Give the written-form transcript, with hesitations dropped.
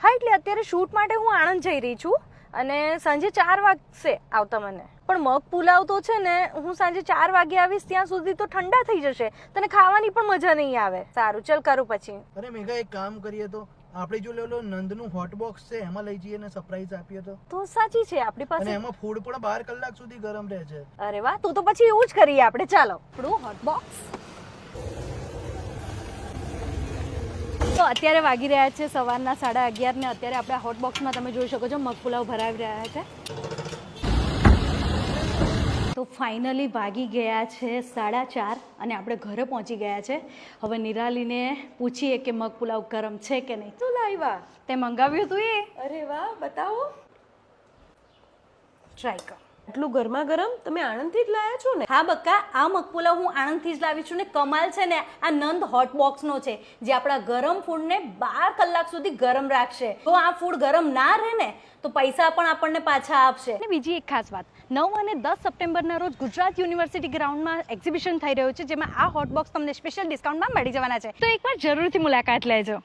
હા એટલે અત્યારે શૂટ માટે હું આણંદ જઈ રહી છું અને સાંજે 4 વાગશે આવતા મને. પણ મગ પુલાવ તો છે ને હું સાંજે 4 વાગે આવીશ ત્યાં સુધી તો ઠંડા થઈ જશે, તને ખાવાની પણ મજા નહીં આવે. સારું ચલ કરું પછી. અરે મેઘા એક કામ કરીએ તો આપણે જો લેલો નંદનું હોટ બોક્સ છે એમાં લઈ જઈએ ને સરપ્રાઈઝ આપીએ તો સાચી છે આપણી અને પાસે. એમાં ફૂડ પણ 12 કલાક સુધી ગરમ રહે છે. અરે વાહ, તો પછી એવું જ કરીએ આપણે. ચાલો આપણું હોટ બોક્સ. તો અત્યારે વાગી રહ્યા છે સવારના 11:30 ને અત્યારે આપણે હોટ બોક્સમાં તમે જોઈ શકો છો મગ પુલાવ ભરાવી રહ્યા છે. તો ફાઇનલી વાગી ગયા છે 4:30 અને આપણે ઘરે પહોંચી ગયા છે. હવે નિરાલીને પૂછીએ કે મગ પુલાવ ગરમ છે કે નહીં. શું લાવ્યા તે મંગાવ્યું હતું એ? અરે વાહ, બતાવો. ટ્રાય કર. આટલું ગરમા ગરમ તમે આણંદથી જ લાયા છો ને? હા બક્કા, આ મગ પુલાવ હું આણંદથી જ લાવી છું ને કમાલ છે ને આ નંદ હોટ બોક્સનો છે જે આપણા ગરમ ફૂડને 12 કલાક સુધી ગરમ રાખશે. તો આ ફૂડ ગરમ ના રહે ને તો પૈસા પણ આપણને પાછા આપશે. અને બીજી એક ખાસ વાત, 9 અને 10 સપ્ટેમ્બરના રોજ ગુજરાત યુનિવર્સિટી ગ્રાઉન્ડમાં એક્ઝિબિશન થઈ રહ્યું છે જેમાં આ હોટ બોક્સ તમને સ્પેશિયલ ડિસ્કાઉન્ટમાં મળી જવાના છે. તો એકવાર જરૂરથી મુલાકાત લેજો.